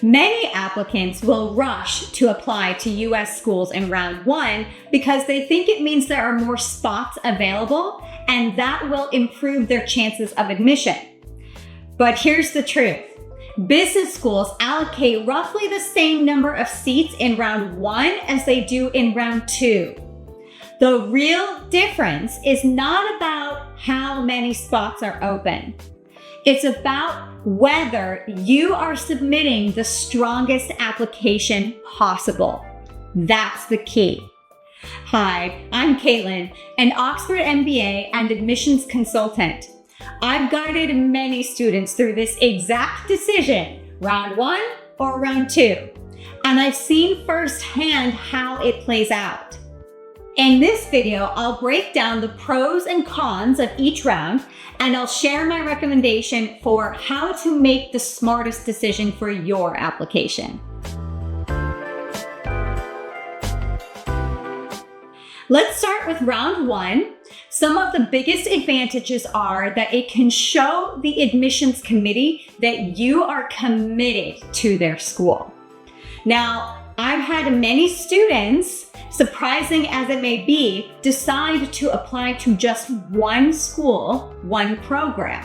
Many applicants will rush to apply to US schools in round one because they think it means there are more spots available and that will improve their chances of admission. But here's the truth. Business schools allocate roughly the same number of seats in round one as they do in round two. The real difference is not about how many spots are open. It's about whether you are submitting the strongest application possible. That's the key. Hi, I'm Caitlin, an Oxford MBA and admissions consultant. I've guided many students through this exact decision, round one or round two, and I've seen firsthand how it plays out. In this video, I'll break down the pros and cons of each round, and I'll share my recommendation for how to make the smartest decision for your application. Let's start with round one. Some of the biggest advantages are that it can show the admissions committee that you are committed to their school. Now, I've had many students, surprising as it may be, decide to apply to just one school, one program.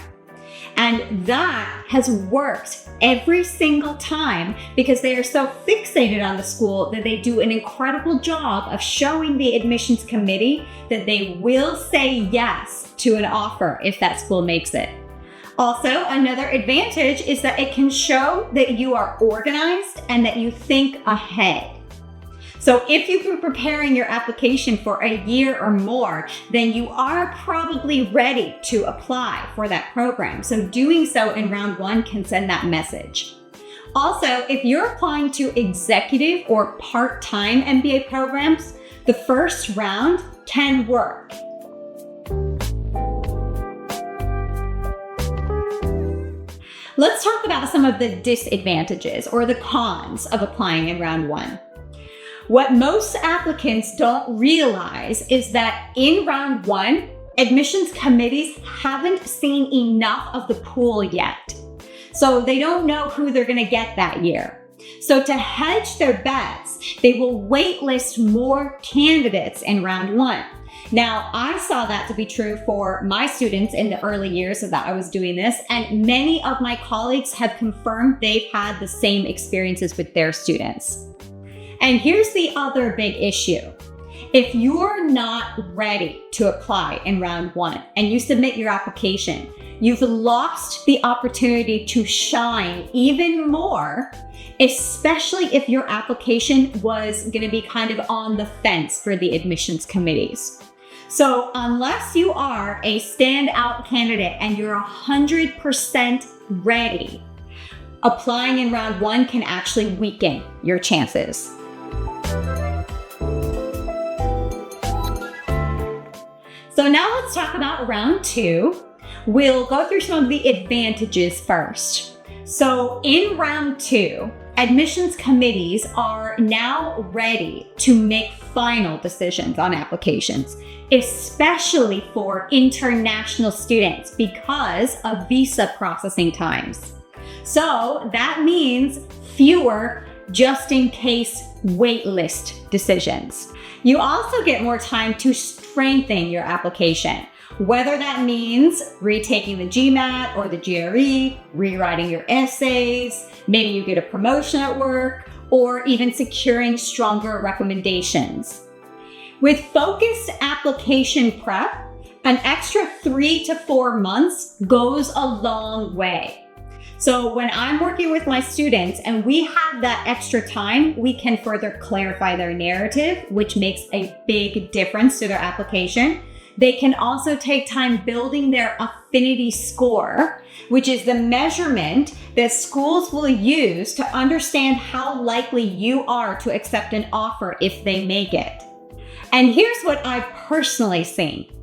And that has worked every single time because they are so fixated on the school that they do an incredible job of showing the admissions committee that they will say yes to an offer if that school makes it. Also, another advantage is that it can show that you are organized and that you think ahead. So if you've been preparing your application for a year or more, then you are probably ready to apply for that program. So doing so in round one can send that message. Also, if you're applying to executive or part-time MBA programs, the first round can work. Let's talk about some of the disadvantages or the cons of applying in round one. What most applicants don't realize is that in round one, admissions committees haven't seen enough of the pool yet. So they don't know who they're going to get that year. So to hedge their bets, they will waitlist more candidates in round one. Now, I saw that to be true for my students in the early years that I was doing this, and many of my colleagues have confirmed they've had the same experiences with their students. And here's the other big issue. If you're not ready to apply in round one and you submit your application, you've lost the opportunity to shine even more, especially if your application was going to be kind of on the fence for the admissions committees. So unless you are a standout candidate and you're 100% ready, applying in round one can actually weaken your chances. So now let's talk about round two. We'll go through some of the advantages first. So in round two, admissions committees are now ready to make final decisions on applications, especially for international students because of visa processing times. So that means fewer just-in-case waitlist decisions. You also get more time to strengthen your application, whether that means retaking the GMAT or the GRE, rewriting your essays, maybe you get a promotion at work, or even securing stronger recommendations. With focused application prep, an extra 3 to 4 months goes a long way. So when I'm working with my students and we have that extra time, we can further clarify their narrative, which makes a big difference to their application. They can also take time building their affinity score, which is the measurement that schools will use to understand how likely you are to accept an offer if they make it. And here's what I've personally seen.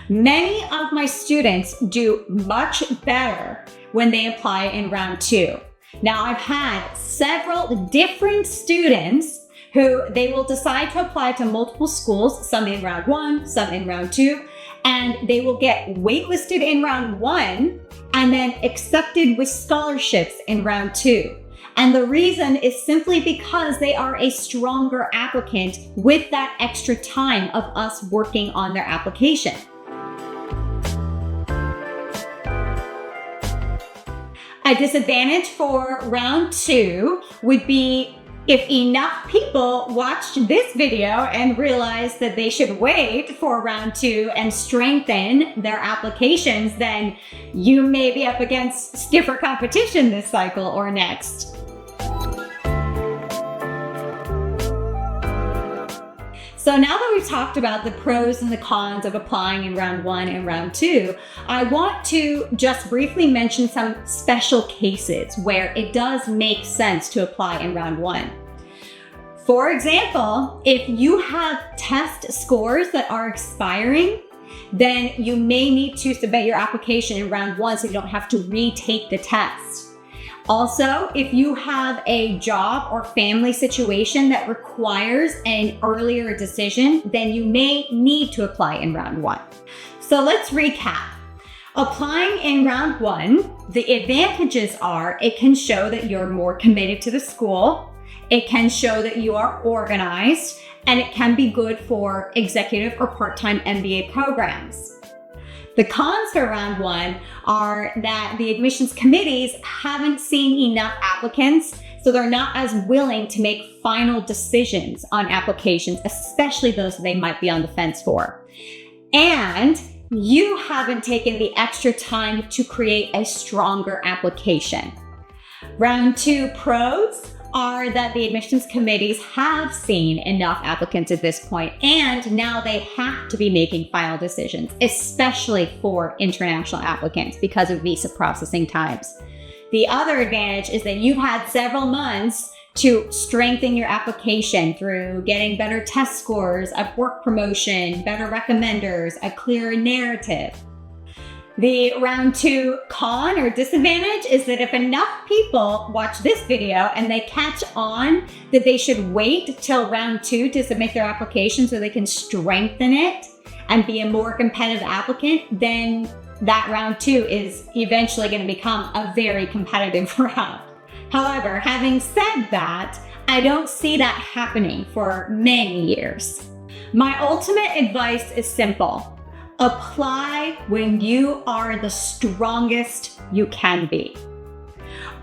Many of my students do much better when they apply in round two. Now, I've had several different students who they will decide to apply to multiple schools, some in round one, some in round two, and they will get waitlisted in round one and then accepted with scholarships in round two. And the reason is simply because they are a stronger applicant with that extra time of us working on their application. A disadvantage for round 2 would be if enough people watched this video and realized that they should wait for round 2 and strengthen their applications, then you may be up against stiffer competition this cycle or next. So now that we've talked about the pros and the cons of applying in round 1 and round 2, I want to just briefly mention some special cases where it does make sense to apply in round 1. For example, if you have test scores that are expiring, then you may need to submit your application in round 1 so you don't have to retake the test. Also, if you have a job or family situation that requires an earlier decision, then you may need to apply in round 1. So let's recap. Applying in round 1, the advantages are it can show that you're more committed to the school, it can show that you are organized, and it can be good for executive or part-time MBA programs. The cons for round 1 are that the admissions committees haven't seen enough applicants, so they're not as willing to make final decisions on applications, especially those that they might be on the fence for. And you haven't taken the extra time to create a stronger application. Round 2 pros are that the admissions committees have seen enough applicants at this point, and now they have to be making final decisions, especially for international applicants because of visa processing times. The other advantage is that you've had several months to strengthen your application through getting better test scores, a work promotion, better recommenders, a clearer narrative. The round 2 con or disadvantage is that if enough people watch this video and they catch on that they should wait till round 2 to submit their application so they can strengthen it and be a more competitive applicant, then that round 2 is eventually going to become a very competitive round. However, having said that, I don't see that happening for many years. My ultimate advice is simple. Apply when you are the strongest you can be.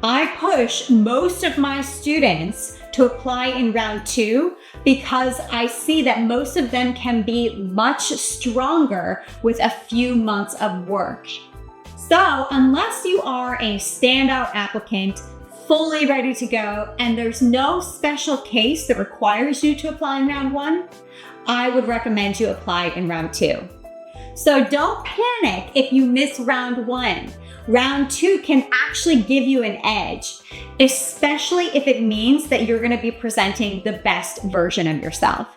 I push most of my students to apply in round 2 because I see that most of them can be much stronger with a few months of work. So unless you are a standout applicant, fully ready to go, and there's no special case that requires you to apply in round 1, I would recommend you apply in round 2. So don't panic if you miss round 1. Round 2 can actually give you an edge, especially if it means that you're going to be presenting the best version of yourself.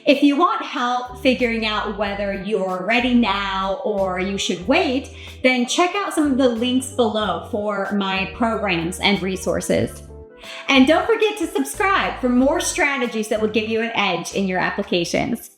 If you want help figuring out whether you're ready now or you should wait, then check out some of the links below for my programs and resources. And don't forget to subscribe for more strategies that will give you an edge in your applications.